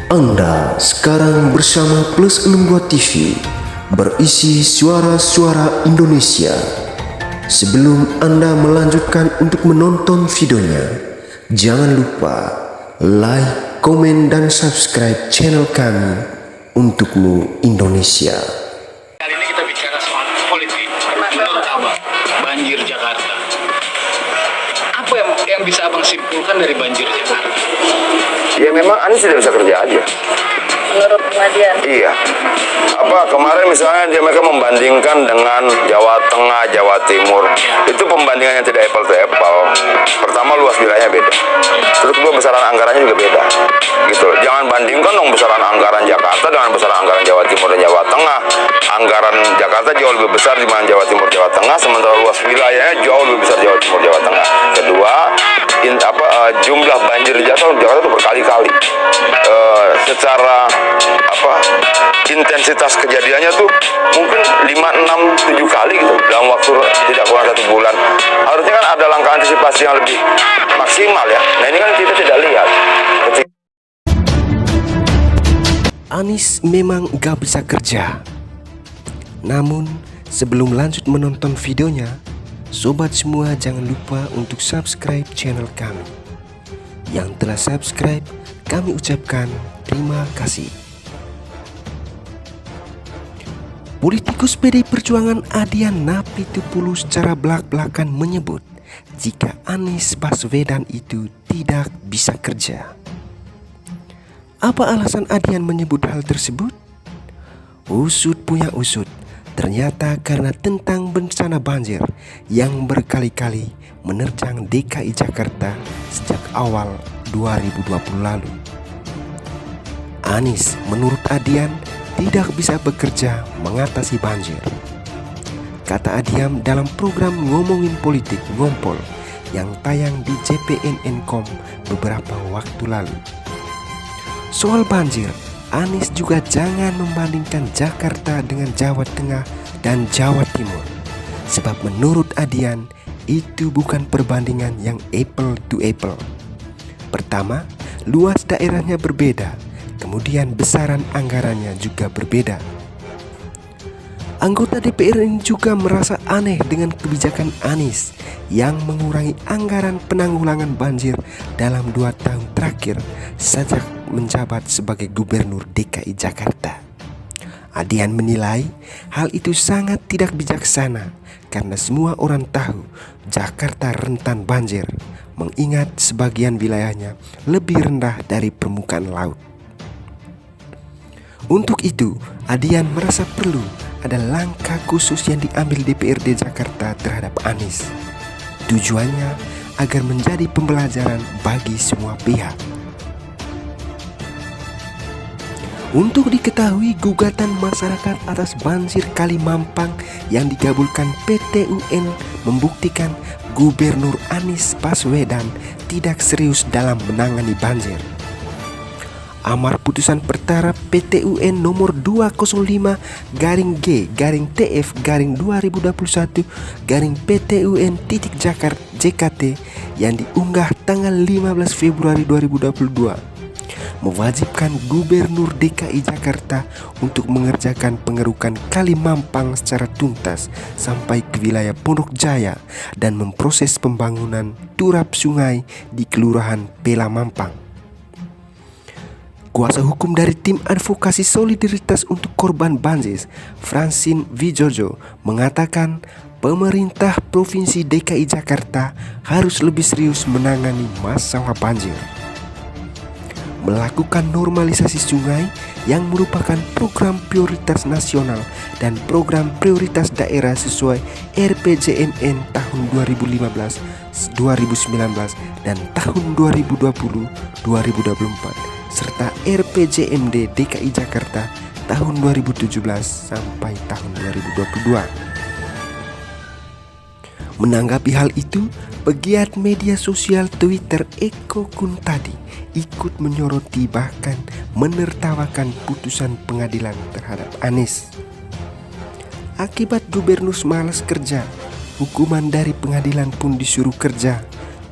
Anda sekarang bersama Plus 62 TV, berisi suara-suara Indonesia. Sebelum Anda melanjutkan untuk menonton videonya, jangan lupa like, komen, dan subscribe channel kami untukmu Indonesia. Kali ini kita bicara soal politik. Menurut Abang, banjir Jakarta. Apa yang bisa Abang simpulkan dari banjir Jakarta? Ya memang Anies tidak bisa kerja aja. Menurut pengadilan. Iya. Kemarin misalnya mereka membandingkan dengan Jawa Tengah, Jawa Timur. Itu pembandingan yang tidak apple to apple. Pertama, luas wilayahnya beda. Terus kedua, besaran anggarannya juga beda. Gitu. Jangan bandingkan dong besaran anggaran Jakarta dengan besaran anggaran Jawa Timur dan Jawa Tengah. Anggaran Jakarta jauh lebih besar dibanding Jawa Timur, Jawa Tengah, sementara luas wilayahnya jauh lebih besar Jawa Timur, Jawa Tengah. Kedua, jumlah banjir di Jakarta itu berkali-kali. Secara intensitas kejadiannya tuh mungkin 5, 6, 7 kali gitu dalam waktu tidak kurang 1 bulan. Harusnya kan ada langkah antisipasi yang lebih maksimal ya. Nah ini kan kita tidak lihat. Anies memang gak bisa kerja. Namun sebelum lanjut menonton videonya, sobat semua jangan lupa untuk subscribe channel kami. Yang telah subscribe, kami ucapkan terima kasih. Politikus PDI Perjuangan Adian Napitupulu secara belak-belakan menyebut jika Anies Baswedan itu tidak bisa kerja. Apa alasan Adian menyebut hal tersebut? Usut punya usut, ternyata karena tentang bencana banjir yang berkali-kali menerjang DKI Jakarta sejak awal 2020 lalu. Anies menurut Adian tidak bisa bekerja mengatasi banjir. Kata Adian dalam program Ngomongin Politik Ngompol yang tayang di JPNN.com beberapa waktu lalu. Soal banjir, Anies juga jangan membandingkan Jakarta dengan Jawa Tengah dan Jawa Timur. Sebab menurut Adian, itu bukan perbandingan yang apple to apple. Pertama, luas daerahnya berbeda, kemudian besaran anggarannya juga berbeda. Anggota DPR ini juga merasa aneh dengan kebijakan Anies yang mengurangi anggaran penanggulangan banjir dalam 2 tahun terakhir sejak menjabat sebagai Gubernur DKI Jakarta. Adian menilai hal itu sangat tidak bijaksana karena semua orang tahu Jakarta rentan banjir, mengingat sebagian wilayahnya lebih rendah dari permukaan laut. Untuk itu, Adian merasa perlu ada langkah khusus yang diambil DPRD Jakarta terhadap Anies. Tujuannya agar menjadi pembelajaran bagi semua pihak. Untuk diketahui, gugatan masyarakat atas banjir Kali Mampang yang digabulkan PT UN membuktikan Gubernur Anies Baswedan tidak serius dalam menangani banjir. Amar putusan perkara PT UN nomor 205-G-TF-2021-PT UN Jakarta JKT yang diunggah tanggal 15 Februari 2022 mewajibkan Gubernur DKI Jakarta untuk mengerjakan pengerukan Kali Mampang secara tuntas sampai ke wilayah Pondok Jaya dan memproses pembangunan turap sungai di Kelurahan Pela Mampang. Kuasa hukum dari tim advokasi solidaritas untuk korban banjir, Francine Wijojo, mengatakan pemerintah Provinsi DKI Jakarta harus lebih serius menangani masalah banjir. Melakukan normalisasi sungai yang merupakan program prioritas nasional dan program prioritas daerah sesuai RPJMN tahun 2015, 2019 dan tahun 2020-2024 serta RPJMD DKI Jakarta tahun 2017 sampai tahun 2022. Menanggapi hal itu, pegiat media sosial Twitter Eko Kuntadi ikut menyoroti bahkan menertawakan putusan pengadilan terhadap Anies. Akibat gubernur malas kerja, hukuman dari pengadilan pun disuruh kerja.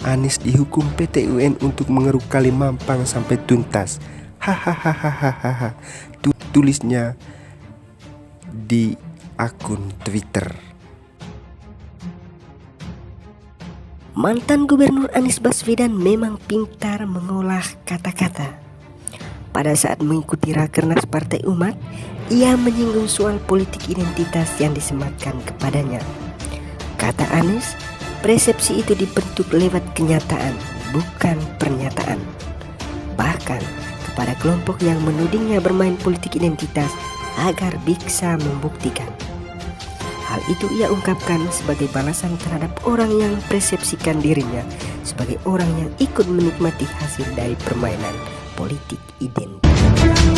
Anies dihukum PT UN untuk mengeruk Kali Mampang sampai tuntas Hahaha. Tulisnya di akun Twitter. Mantan Gubernur Anies Baswedan memang pintar mengolah kata-kata. Pada saat mengikuti Rakernas Partai Umat, ia menyinggung soal politik identitas yang disematkan kepadanya. Kata Anies, persepsi itu dibentuk lewat kenyataan, bukan pernyataan. Bahkan kepada kelompok yang menudingnya bermain politik identitas agar bisa membuktikan. Hal itu ia ungkapkan sebagai balasan terhadap orang yang persepsikan dirinya sebagai orang yang ikut menikmati hasil dari permainan politik identitas.